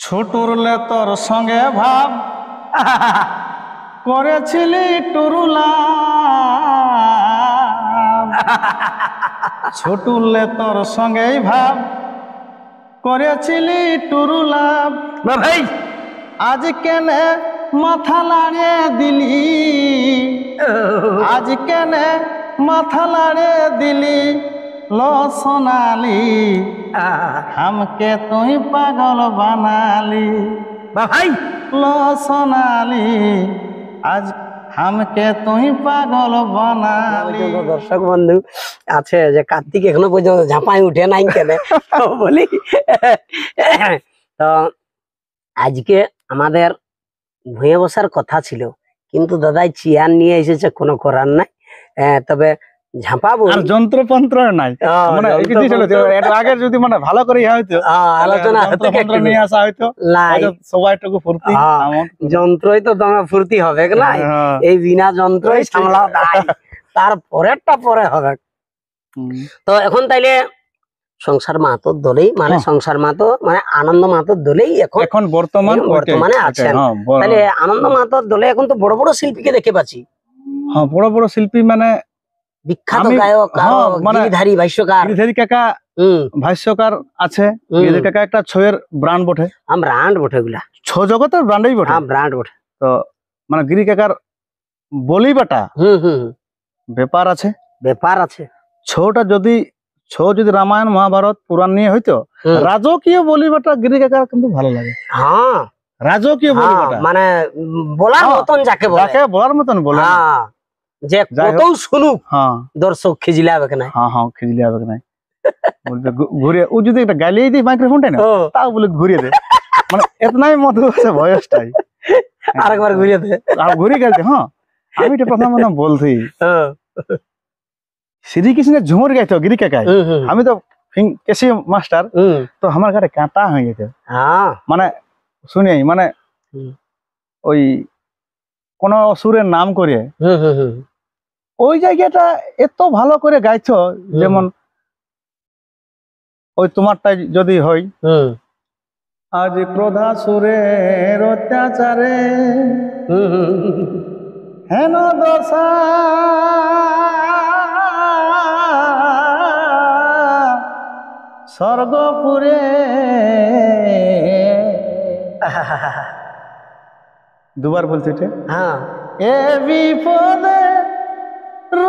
ছোটুরলে তোর সঙ্গে ভাব করেছিলি টুরুলা ছোটুরলে তোর সঙ্গেই ভাব করেছিলি টুরুলা না ভাই, আজ কেনে মাথা লাড়িয়ে দিলি আজ কেনে মাথা লাড়িয়ে দিলি লো সোনালি हमके তুই পাগল বানালি বা ভাই লো সোনালি আজ हमके তুই পাগল বানালি। দর্শক বন্ধু আছে যে কার্তিক এখনো পর্যন্ত ঝাঁপাই উঠে নাই কেন বলি। তো আজকে আমাদের ভুঁয়ে বসার কথা ছিল, কিন্তু দাদাই চেয়ার নিয়ে এসেছে, কোনো করার নাই। তবে ঝাঁপাবো আর যন্ত্রপন্ত্র নাই, মানে কি ছিল এর আগে যদি মানে ভালো করে হয়তো আলোচনা যন্ত্রপন্ত্র নিয়ে আসা হয়তো সবাইটুকু ফুর্তি। যন্ত্রই তো দমে ফুর্তি হবে না, এই বিনা যন্ত্রই সামলাও দায়, তারপরেরটা পরে হবে। তো এখন তাইলে সংসার মাহাতোর দলেই মানে সংসার মাহাতো মানে আনন্দ মাহাতোর দলেই এখন বর্তমানে আছেন। তাহলে আনন্দ মাহাতোর দলে এখন তো বড় বড় শিল্পীকে দেখে পাচ্ছি। হ্যাঁ, বড় বড় শিল্পী মানে বিখ্যাত গায়ক গিরিধারী ভাষ্যকার, গিরিধারী কাকা ভাষ্যকার আছে। গিরিধারী কাকা একটা ছয়ের ব্র্যান্ড বটে, ব্র্যান্ড বটে, গুলা ছ জগতের ব্র্যান্ডই বটে, ব্র্যান্ড বটে। তো মানে গিরি কাকার বলি বাটা ব্যাপার আছে, ব্যাপার আছে। যদি রামায়ণ মহাভারত পুরাণ নিয়ে হইতো, রাজকীয় বলি বাটা গিরি কাকার কিন্তু ভালো লাগে। হ্যাঁ, রাজকীয় বলি বাটা মানে বলার মতন, যাকে বলার মতন বলে যে কত শুনুক দর্শক খিজিলে হবে না। হ্যাঁ খিজিলে হবে না, বলবে ঘুরিয়ে ও যদি একটা গালিয়ে দিই মাইক্রোফোনটা না, তাও বলে ঘুরিয়ে দে, মানে এতনাই মধু আছে বয়সটাই। আরেকবার ঘুরিয়ে দে, ঘুরিয়ে গেছে। হ্যাঁ, আমি তো প্রথম বলছি শ্রীকৃষ্ণের ঝুমুর গাইতো গিরি কাকাই, আমি তো কেসি মাস্টার, তো আমার ঘরে কাঁটা হয়ে গেছে। মানে শুনি মানে ওই কোন অসুরের নাম করে ওই জায়গাটা এত ভালো করে গাইছো, যেমন ওই তোমারটাই যদি হয়, আজ ক্রোধাসুরের অত্যাচারে হেন দশা স্বর্গপুরে, দুবার বলছে এ বিপদে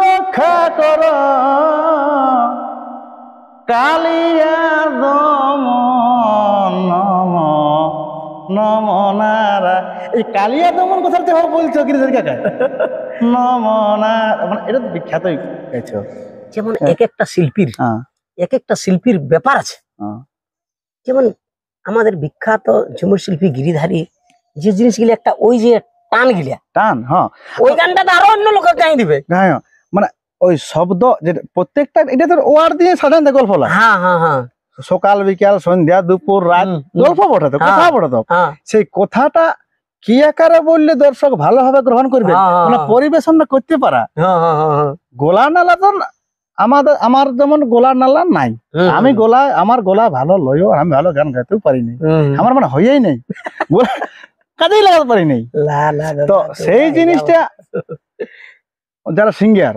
রক্ষা কর কালিয়া দমন নমনারা। এই কালিয়া দমন কথাতে বলছো গিরিধারী কাকা, নমনারা মানে এটা তো বিখ্যাত গাইছো। যেমন এক একটা শিল্পীর ব্যাপার আছে। যেমন আমাদের বিখ্যাত ঝুমুর শিল্পী গিরিধারী যে জিনিসগুলি একটা ওই যে টান, ওই গানটা তো আরো অন্য লোক গাই দিবে। মানে ওই শব্দ যেটা প্রত্যেকটা এটা তো ওয়ার্ড দিয়ে সাধারণত গল্প লাগে। সকাল বিকাল সন্ধ্যা দুপুর রাত গল্প বটাতো, কথা বটাতো, সেই কথাটা কি আকারে বললে দর্শক ভালোভাবে গ্রহণ করবে, মানে পরিবেশনটা করতে পারা। গোলা নালা তো আমার যেমন গোলা নালা নাই, আমার গলা ভালো লয়ও, আমি ভালো গান গাইতেও পারিনি, আমার মানে হইয়াই নেই, কাজেই লাগাতে পারিনি। তো সেই জিনিসটা যারা সিঙ্গার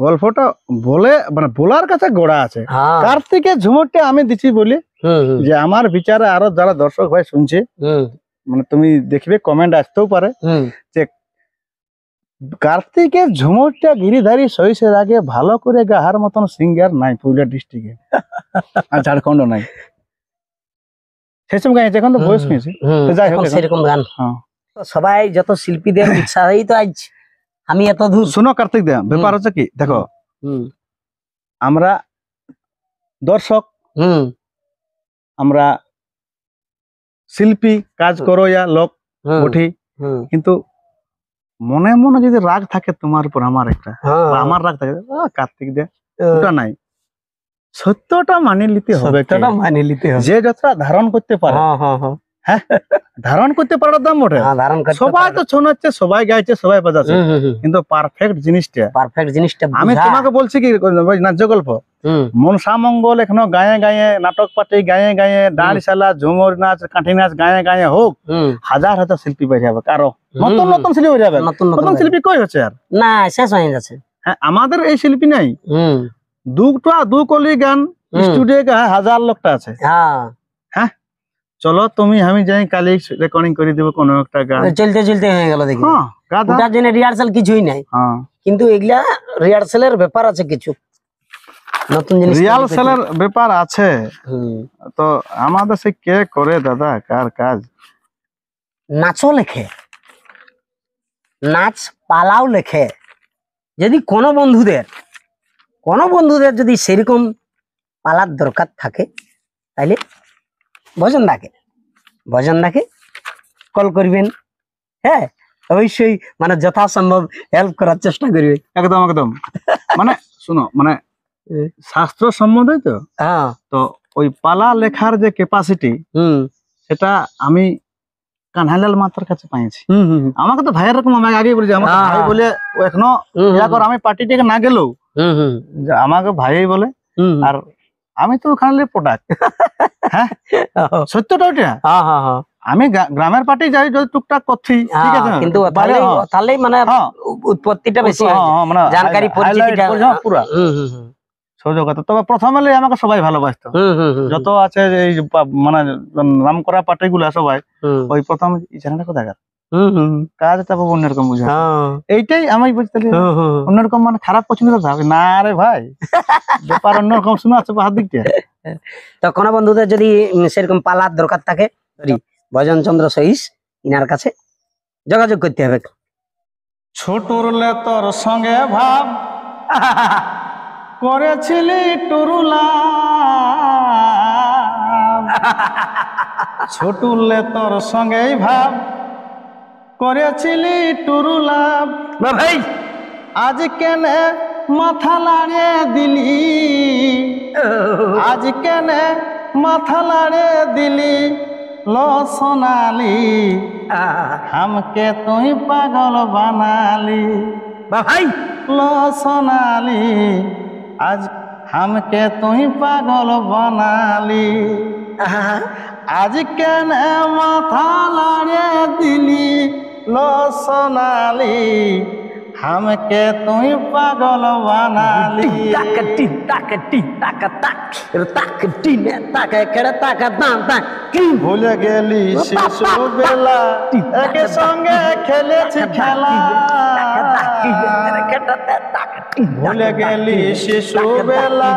গল্পটা বলে মানে বলার কাছে গোড়া আছে। কার্তিকের ঝুমুরটা আমি দিচ্ছি বলি যে আমার বিচারে আরো যারা দর্শক ভাই শুনছে, মানে তুমি দেখবে কমেন্ট আসতেও পারে যে কার্তিকের ঝুমুরটা গিরিধারী সহিসের আগে ভালো করে গাহার মতন সিঙ্গার নাই পুরুলিয়া ডিস্ট্রিক্টে আর ঝাড়খণ্ড নাই। সেসব গাইছে, এখন তো বয়স নিয়েছে, যাই হোক সেরকম গান সবাই যত শিল্পীদের উৎসাহই তো আজ আমি এত দূর। শুনো কার্তিক দা, ব্যাপার হচ্ছে কি দেখো, আমরা দর্শক, আমরা শিল্পী কাজ করো লোক উঠি, কিন্তু মনে মনে যদি রাগ থাকে তোমার উপর, আমার একটা আমার রাগ থাকে, কার্তিক দা ওটা নাই, সত্যটা মানিয়ে নিতে হবে, যে যতটা ধারণ করতে পারে। হ্যাঁ ধারণ করতে পারার দাম বটে। ধারণ করতে সবাই তো শোনাচ্ছে, সবাই গাইছে, সবাই বাজাচ্ছে, কিন্তু পারফেক্ট জিনিসটা আমি তোমাকে বলছি কি ন্যায্য গল্প, মনসা মঙ্গল এখনো গায়ে গায়ে, নাটক পার্টি গায়ে গায়ে, দাঁড়িশালা, ঝুমুর নাচ, কাঠি নাচ গায়ে গায়ে হোক, হাজার হাজার শিল্পী বের যাবে, কারো নতুন নতুন শিল্পী বের যাবে। নতুন শিল্পী কই হচ্ছে আর না, শেষ হয়ে যাচ্ছে। হ্যাঁ আমাদের এই শিল্পী নাই, দু কলি গান স্টুডিও হাজার লোকটা আছে। হ্যাঁ চলো তুমি আমি যাই কালি রেকর্ডিং করে দেবো কোনো একটা গান, চলতে চলতে হয়ে গেল দেখি। ওটার জন্য রিহার্সাল কিছুই নাই, কিন্তু এগুলা রিহার্সালের ব্যাপার আছে, কিছু নতুন জিনিস রিহার্সালের ব্যাপার আছে। তো আমাদের সে কে করে দাদা, কার কাজ? নাচও লেখে, নাচ পালাও লেখে। যদি কোনো বন্ধুদের যদি সেরকম পালার দরকার থাকে, তাইলে ভজন দাকে কল করবেন। হ্যাঁ অবশ্যই, মানে যথাসম্ভব হেল্প করার চেষ্টা করবে। একদম একদম মানে শুনো, মানে শাস্ত্র সম্বন্ধে তো ওই পালা লেখার যে ক্যাপাসিটি, সেটা আমি কানহাইলাল মাতার কাছে পাইছি। আমাকে তো ভাইয়ের রকম আমাকে আগে বলেছে, আমাকে ভাই বলে এখনো আমি পার্টিটাকে না গেলেও আমাকে ভাই বলে, আর আমি তো ওখানে প্রোডাক্ট। হ্যাঁ সত্যটা ওটা। আমি গ্রামের পার্টি যাই যদি টুকটাক করছি, ঠিক আছে, কিন্তু তাহলেই মানে উৎপত্তিটা বেশি হয়, জানকারি পরিচিতিটা পুরো সহযোগিতা। তবে প্রথমে আমাকে সবাই ভালোবাসতো, যত আছে এই মানে নাম করা পার্টি গুলা সবাই ওই প্রথম ইচ্ছাটা কোথায় কাজ, তারপর অন্যরকম বুঝা, এইটাই আমি বুঝতে অন্যরকম, মানে খারাপ পছন্দ করতে না রে ভাই, ব্যাপার অন্যরকম শোনা আছে হাত দিকটা। তো কোনো বন্ধুদের যদি সেরকম পালার দরকার থাকে, ভজন চন্দ্র সহিস ইনার কাছে যোগাযোগ করতে হবে। ছোটুরলে তোর সঙ্গে ভাব করেছিলি টুরুলা, ছোটুরলে তোর সঙ্গে ভাব করেছিলি টুরুলা, ভাই আজ কেন মাথা লাড়িয়ে দিলি, আজ কেন মাথা লাড়িয়ে দিলি, লো সোনালি হামকে তুই পাগল বানালি, ভাই লো সোনালি আজ হামকে তুই পাগল বানালি, আজ কেন মাথা লাড়িয়ে দিলি, লো সোনালি হামকে তুই পাগল বানালি। ভুলে গেলি শিশু বেলা, একে সঙ্গে খেলেছি খেলা, ভুলে গেলি শিশু বেলা,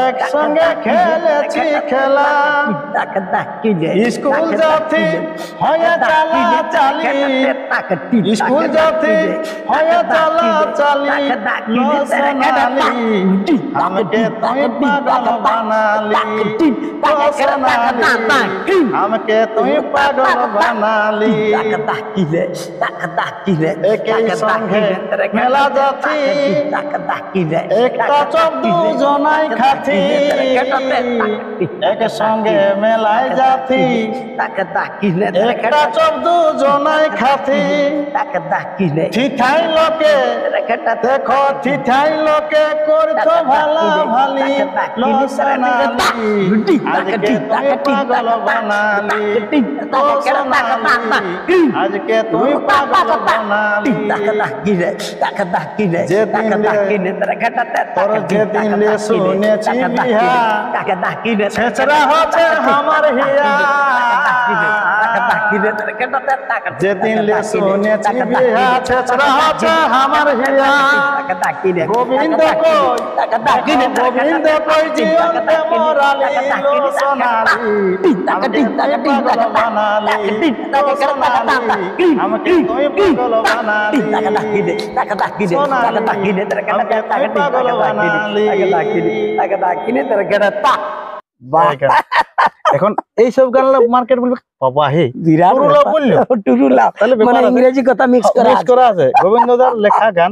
একসঙ্গে খেলেছি খেলা, স্কুল যাতি হয়ে চালা চালি, স্কুল যাতি হয়ে চালা চালি, লো সোনালি আমাকে তুই পাগল বানালি, লো সোনালি আমাকে তুই পাগল বানালি, একই সঙ্গে মেলা যাতি, একটা চোখ দুজনাই খাতি, এক সঙ্গে মেলায় যাতি, একটা চোখ দুজনাই খাতি, ঠিঠাই লোকে দেখো, ঠিঠাই লোকে করতো ভালা ভালি, লো সোনালি আজকে তুই পাগল বানালি, লো সোনালি আজকে তুই পাগল বানালি, তোর যেদিন লে শুনেছি বিহা, ছেচরা হচ্ছে আমার হিয়া, যেদিন লে শুনেছি বিহা, ছেচরা হচ্ছে আমার হিয়া, গোবিন্দ কই, গোবিন্দ কই জীবনতে মোরালি, লো সোনালি আমাকে তুই পাগল বানালি, লো সোনালি আমাকে তুই পাগল বানালি, এখন এইসব গান মার্কেট বলবে বাবা হে ইংরেজি কথা মিক্স করা আছে। গোবিন্দ দার লেখা গান,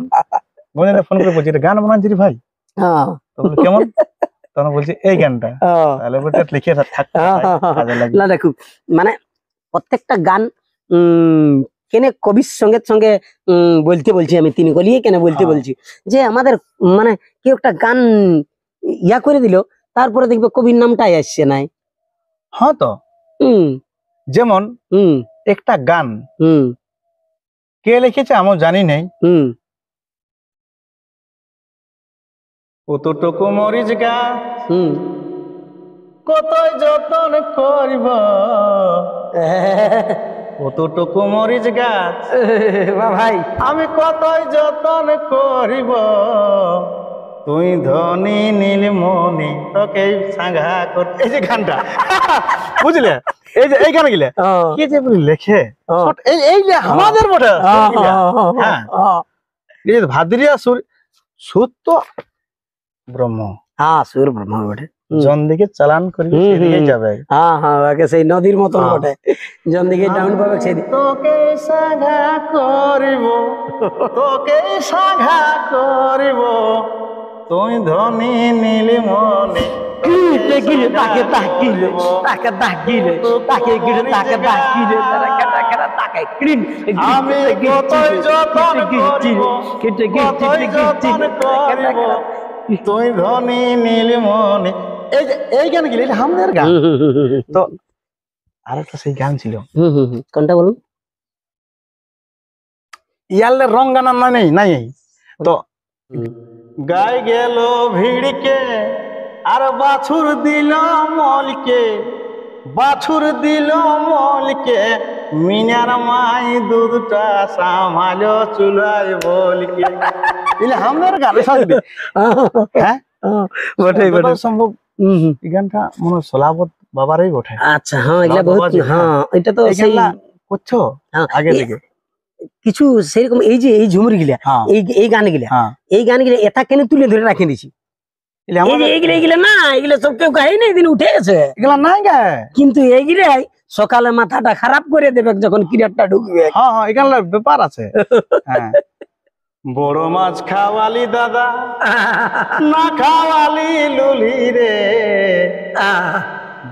গোবিন্দ ফোন করে বলছি গান বানাচ্ছি ভাই, কেমন? তখন বলছি এই গানটা, তাহলে লিখে থাক। দেখো মানে প্রত্যেকটা গান কেন কবির সঙ্গে সঙ্গে বলতে বলছি আমি, তিনি গলিয়ে কেন বলতে বলছি যে আমাদের মানে কেউ একটা গান ইয়া করে দিল, তারপরে দেখবে কবির নামটাই আসছে নাই। হ্যাঁ তো যেমন একটা গান কে লিখেছে আমি জানি নাই, কতটুকু মরিচ গাছ কতই যতন করিব, কতটুকু মরিচ গাছ ভাই আমি কতই যতন করিব, তুই ধনী নীলমণি তোকে সাঙ্গা কর। এই যে গানটা বুঝলে, এই যে এই গান গিলে কে যে লেখে, এই যে আমাদের বটে। হ্যাঁ ভাদ্রিয়া সুর তো ব্রহ্ম, হ্যাঁ সুর ব্রহ্ম বটে, জন দিকে চালান করি সেদিকে যাবে। হ্যাঁ হ্যাঁ সেই নদীর মতন বটে, জন দিকে ডাউন পাবে সেদিকে। তোকে সাঙ্গা করিব, তোকে সাঙ্গা করিব, তুই ধনী নীলমণি তাকে তাকিলে তাকে তাকিলে তাকে গিরে তাকে তাকিলে তাকে গ্রিন আমি কতই যতন করিব, কতই যতন করিব, তুই ধনী নীলমণি। এই যে এই গান গিলে এটা আমাদের গান। তো আরেকটা সেই গান ছিল, কোনটা বলুন? ইয়ালে রং গান নাই নাই। তো গাই গেল ভিড়কে আর বাছুর দিল মলকে, বাছুর দিল মলকে, মিনার মাই দুধটা সামালো চুলায় বলকে। এলে আমাদের গান সাথে। হ্যাঁ বটে বটে সম্ভব এই গানটা মনে হয় সোলাবত বাবারই বটে। আচ্ছা হ্যাঁ এগুলা বহুত, হ্যাঁ এটা তো সেই করছো আগে থেকে কিছু সেরকম। এই যে এই ঝুমুর গিলা, এই গান গিলা, এই গান গিলা এটা কেন তুলে ধরে রাখে দিছি, এইগুলা না এগুলা সব কেউ গাই নাই, দিন উঠে গেছে এগুলা নাই গায়ে, কিন্তু এইগুলাই সকালে মাথাটা খারাপ করে দেবে যখন কিরাটটা ঢুকবে। হ্যাঁ হ্যাঁ এগুলা ব্যাপার আছে। হ্যাঁ বড় মাছ খাওয়ালি দাদা না খাওয়ালি লুলি রে,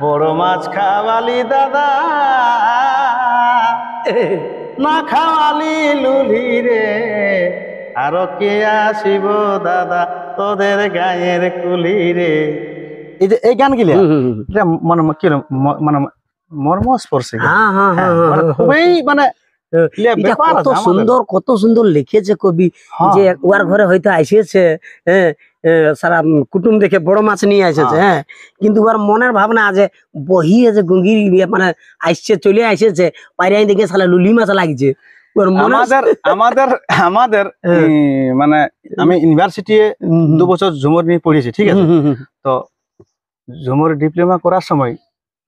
বড় মাছ খাওয়ালি দাদা না খাওয়ালি লুলি রে, আরো কে আসিব দাদা তোদের গায়ের কুলি রে। এই যে এই গান গিলা মানে কি মানে মর্মস্পর্শী, খুবই মানে কত সুন্দর কত সুন্দর লিখেছে কবি, যে ওর ঘরে হয়তো আইসেছে সারা কুটুম দেখে বড় মাছ নিয়ে আসেছে, হ্যাঁ কিন্তু ওর মনের ভাবনা যে বহিয়ে যে গঙ্গির মানে আসছে চলে আসেছে পাইরাই দেখে সালা লুলি মাছ লাগছে। আমাদের আমাদের আমাদের মানে আমি ইউনিভার্সিটি 2 বছর ঝুমুর নিয়ে পড়েছি, ঠিক আছে। তো ঝুমুর ডিপ্লোমা করার সময়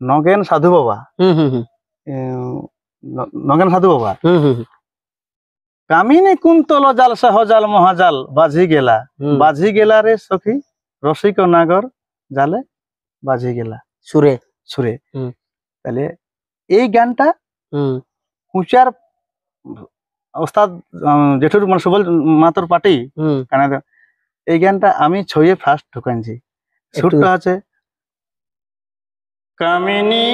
নগেন সাধু বাবা, নগেন সাধু বাবা কামিনী কুন্তল জাল সহজাল মহাজাল বাজি গেলা রে সখী রসিক নাগর জালে বাজি গেলা সুরে সুরে। তাহলে এই গানটা কুচার ওস্তাদ জেঠুর মানে সুবল মাতর পার্টি কানাডা, এই গানটা আমি ছয়ে ফার্স্ট ঢুকাইছি। সুরটা আছে কামিনী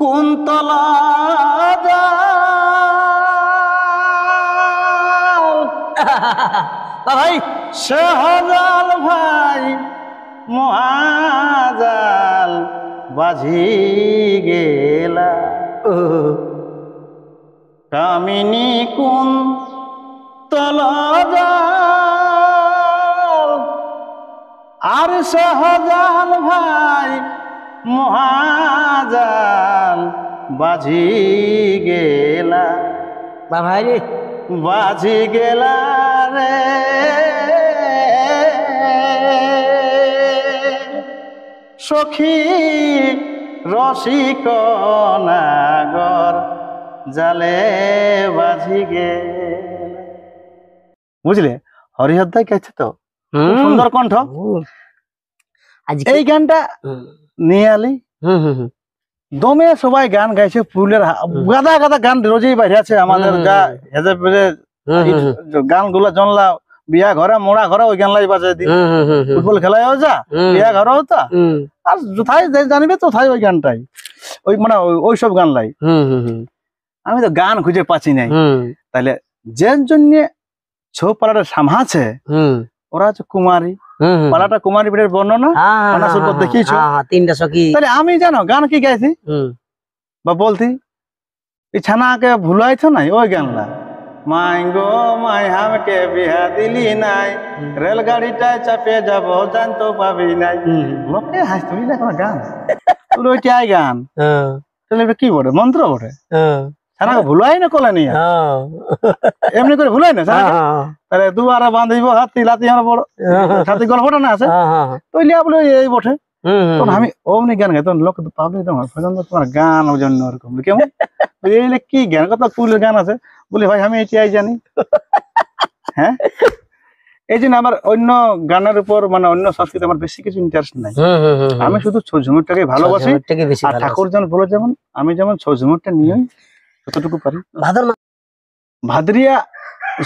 কুন্তলা ভাই সহজাল ভাই মহাজাল বাজি গেলা, কামিনী কুন্তলা আর সহজাল ভাই মহাজাল বাজি গেলা, ভাই রে বাজি গেলা রে সখী রসিক নাগর জালে বাজি গেলা। বুঝলে হরিহরদাই গাইছে তো, সুন্দর কণ্ঠ। এই গানটা নিয়ে আলি দমে সবাই গান গাইছে, পুরুলিয়ার গাদা গাদা গান রোজই বাইরে আছে আমাদের গান গুলা জনলা বিয়া ঘরে মোড়া ঘরে ওই গান লাই বাজায় দি ফুটবল খেলায় যা বিয়া ঘরে হতা আর যথাই জানিবে তথাই ওই গানটাই ওই মানে ওই সব গান লাই আমি তো গান খুঁজে পাচ্ছি নাই তাহলে যে জন্য ছৌ পালাটা সামহাছে ওরা হচ্ছে কুমারী পালাটা কুমারী বেটের বর্ণনা দেখিয়েছো তিনটা সখী তাহলে আমি জানো গান কি গাইছি বা বলতি এই ছানাকে ভুলাইছো নাই ওই গানলা মাই গো মাই হামকে বিহা দিলি নাই রেলগাড়িটায় চাপে যাব জানতো পাবি নাই লোকে হাসতুই না কোনো গান তুই ওইটাই গান তাহলে কি বটে মন্ত্র বটে ছানাকে ভুলাই না কলে নিয়ে এমনি করে ভুলাই না তাহলে দুবারা বাঁধিব হাতি লাতি আমার বড় ছাতি গল্পটা না আছে তৈলিয়া বলে এই বটে তখন আমি অমনি গান গাই তখন লোক পাবলি তোমার গান ওই জন্য ওরকম কেমন কি গান কত কুলের গান আছে বলি ভাই আমি এটাই জানি হ্যাঁ এই জন্য আমার অন্য গানের উপর মানে অন্য সংস্কৃতি আমার বেশি কিছু ইন্টারেস্ট নাই আমি শুধু ছৌ ঝুমুরটাকে ভালোবাসি আর ঠাকুর যেমন বলে যেমন আমি যেমন ছৌ ঝুমুরটা নিয়ে যতটুকু পারি ভাদরিয়া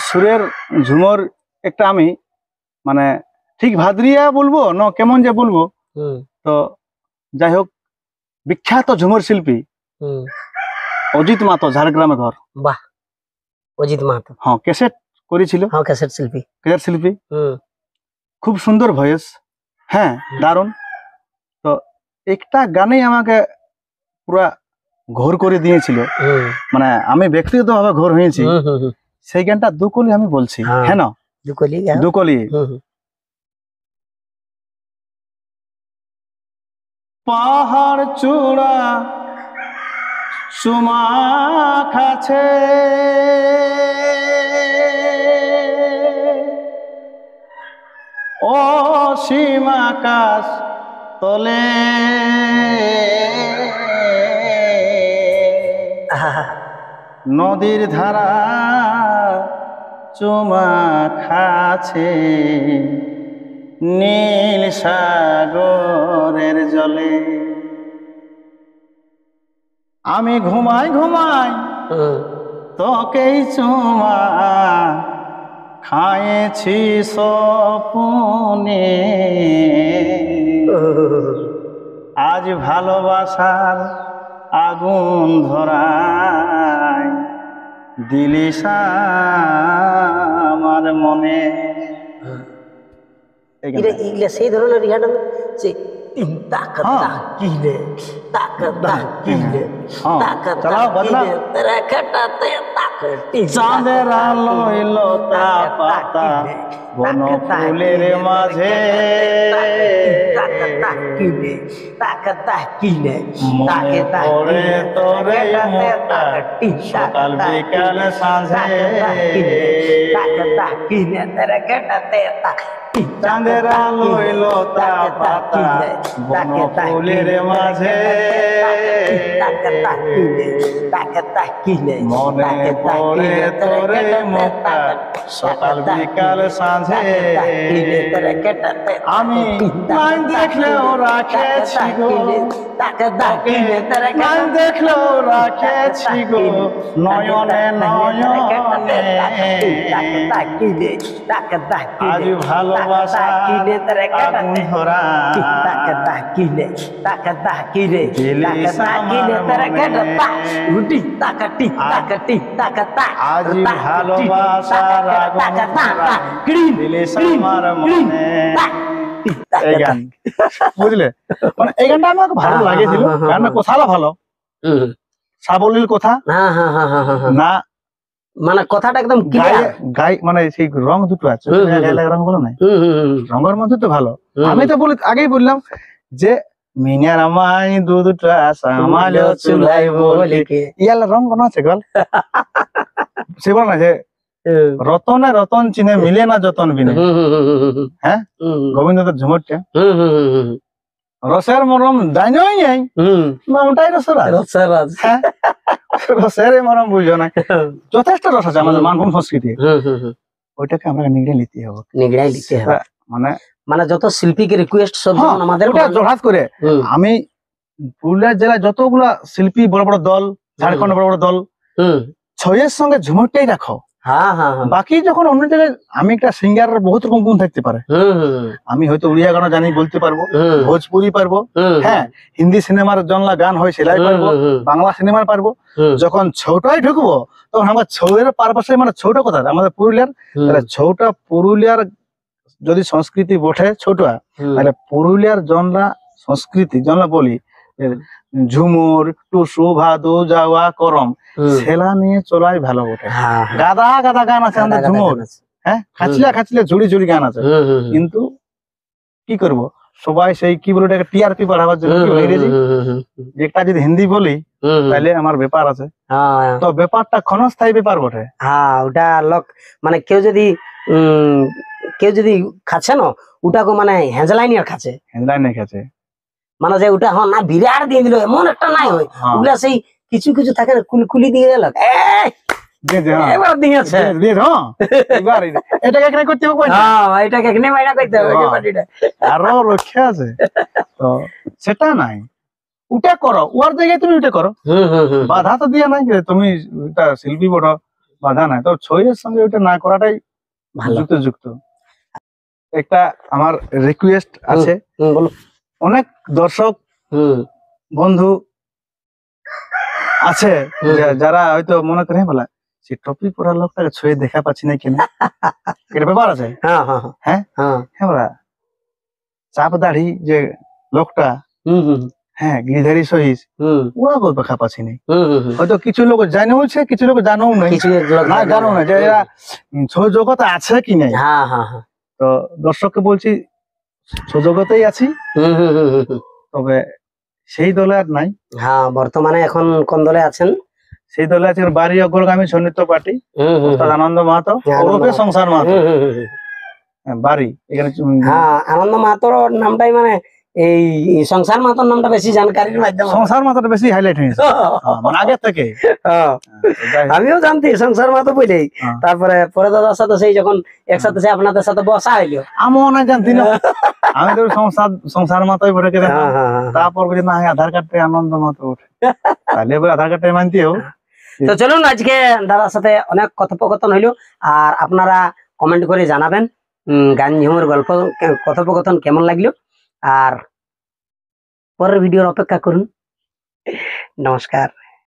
সুরের ঝুমুর একটা আমি মানে ঠিক ভাদরিয়া বলবো না কেমন যে বলবো তো যাই হোক বিখ্যাত ঝুমুর শিল্পী অজিত মাহাতো ঝাড়গ্রামে ঘর বাহ অজিত মাহাতো হ্যাঁ ক্যাসেট করেছিল হ্যাঁ ক্যাসেট শিল্পী খুব সুন্দর ভয়েস হ্যাঁ দারুণ তো একটা গানেই আমাকে পুরা ঘোর করে দিয়েছিল মানে আমি ব্যক্তিগতভাবে ঘোর হয়েছি সেই গানটা দুকলি আমি বলছি হ্যাঁ না দুকলি পাহাড় চূড়া সুমা খাছে অসীম আকাশ তলে নদীর ধারা চুমা খাছে নীল সাগরের জলে আমি ঘুমাই ঘুমাই তোকেই চুমা খাইছি স্বপ্নে আজ ভালোবাসার আগুন ধরায় দিলিস আমার মনে সেই ধরনের রিহাটা চাঁদের আলো এলো তা পাতা বন ফুলের মাঝে মনে পড়ে তোরে মোটা সকাল বিকাল সাঁঝে চাঁদের আলো এলো তা পাতা বন ফুলের মাঝে মনে পড়ে তোরে মোটা সকাল বিকাল সাঁঝে আমি নাই দেখলেও রাখেছি গো নাই দেখলেও রাখেছি গো নয়নে নয়নে আজ ভালোবাসা আগুন ধরা আজ ভালোবাসার আগুন ধরা দিলিস আমার মনে এই গান বুঝলে মানে এই গানটা আমাকে ভালো লাগেছিল গানটা কথাটা ভালো সাবলীল কথা না মানে কথাটা একদম গাই মানে সেই রং দুটো আছে রং গুলো নাই রঙের মধ্যে তো ভালো আমি তো বলি আগেই বললাম যে মিনার আমায় দুধটা সামালো চুলাই বলে ইয়াল রং কোন আছে গল সে বল না যে রতনে রতন চিনে মিলে না যতন বিনে হ্যাঁ গোবিন্দের ঝুমুরটা রসের মরম জানোই নাই নামটাই রসরাজ হ্যাঁ রসের মরম বুঝো না যথেষ্ট রস আছে আমাদের মানভূম সংস্কৃতি ওইটাকে আমরা নিগড়ে নিতে হবে মানে মানে যত শিল্পীকে রিকোয়েস্ট সব আমাদের জোড়হাত করে আমি পুরুলিয়া জেলায় যতগুলা শিল্পী বড় বড় দল ঝাড়খণ্ড বড় বড় দল ছয়ের সঙ্গে ঝুমুরটাই রাখো হ্যাঁ হ্যাঁ হ্যাঁ। বাকি যখন অন্য জায়গায় আমি একটা সিঙ্গারের বহুত রকম গুণ থাকতে পারে, আমি হয়তো উড়িয়া গান জানি বলতে পারবো, ভোজপুরি পারবো, হ্যাঁ হিন্দি সিনেমার জনলা গান হয় সেলাই পারবো, বাংলা সিনেমার পারবো। যখন ছৌটাই ঢুকবো তখন আমার ছৌয়ের পারপাসে মানে ছৌটা কথা আমাদের পুরুলিয়ার, তাহলে ছৌটা পুরুলিয়ার যদি সংস্কৃতি বটে ছোটা, তাহলে পুরুলিয়ার জনলা সংস্কৃতি জনলা বলি ঝুমুর টুসু ভাদু যাওয়া করম সেলা নিয়ে চলাই ভালো বটে। গাদা গাদা গান আছে আমাদের ঝুমুর, হ্যাঁ খাচলা খাচলা ঝুড়ি ঝুড়ি গান আছে, কিন্তু কি করব সবাই সেই কি বলে টিআরপি বাড়াবার জন্য ইংরেজি একটা যদি হিন্দি বলি তাহলে আমার ব্যাপার আছে, তো ব্যাপারটা ক্ষণস্থায়ী ব্যাপার বটে। হ্যাঁ ওটা লোক মানে কেউ যদি খাচ্ছে না ওটাকে মানে হেঁজলাই নিয়ে খাচ্ছে, হেঁজলাই নিয়ে খাচ্ছে মানে যে ওটা হ্যাঁ না বিরাট দিয়ে দিল এমন একটা নাই হয়, ওগুলা সেই কিছু কিছু থাকে না কুলকুলি দিয়ে গেল এবার দিয়েছে এটাকে এখানে করতে হবে, এটাকে এখানে মাইনা করতে হবে, আরো রক্ষা আছে তো সেটা নাই, ওটা করো ওর জায়গায় তুমি ওটা করো, বাধা তো দিয়ে নাই যে তুমি এটা শিল্পী বড় বাধা নাই, তো ছয়ের সঙ্গে ওটা না করাটাই যুক্ত। একটা আমার রিকোয়েস্ট আছে, অনেক দর্শক বন্ধু আছে যারা হয়তো মনে করে বলা সে টপি পরা লোকটাকে ছুঁয়ে দেখা পাচ্ছি না কেন, এটা ব্যাপার আছে। হ্যাঁ হ্যাঁ বলা চাপ দাড়ি যে লোকটা, হ্যাঁ গিরিধারী সহিস ওরা দেখা পাচ্ছি না, হয়তো কিছু লোক জানেও আছে কিছু লোক জানেও নাই, না জানো না যে এরা ছৌ জগতে আছে কি নাই। তো দর্শককে বলছি ছৌ জগতেই আছি, তবে সেই দলে আর নাই। হ্যাঁ বর্তমানে এখন কোন দলে আছেন? সেই দলে আছেন বাড়ি অগ্রগামী সন্নিহিত পার্টি, আনন্দ মাহাতো ওরফে সংসার মাহাতো বাড়ি এখানে। হ্যাঁ আনন্দ মাহাতোর নামটাই মানে এই সংসার মাহাতোর নামটা বেশি জানকারির মাধ্যমে, সংসার মাহাতোটা বেশি হাইলাইট হয়েছে মানে আগে থেকে। আমিও জানতি সংসার মাহাতো বলেই, তারপরে পরে দাদার সাথে সেই যখন একসাথে সে আপনাদের সাথে বসা হইলো আমিও না জানতি না, আমি তো সংসার মাহাতোই বলে গেলাম, তারপর বলি না আধার কার্ডে আনন্দ মাহাতো ওঠে, তাহলে এবার আধার কার্ডে মানতেও। তো চলুন আজকে দাদার সাথে অনেক কথোপকথন হইলো, আর আপনারা কমেন্ট করে জানাবেন গান ঝুমুর গল্প কথোপকথন কেমন লাগলো, আর পরের ভিডিওর অপেক্ষা করুন। নমস্কার।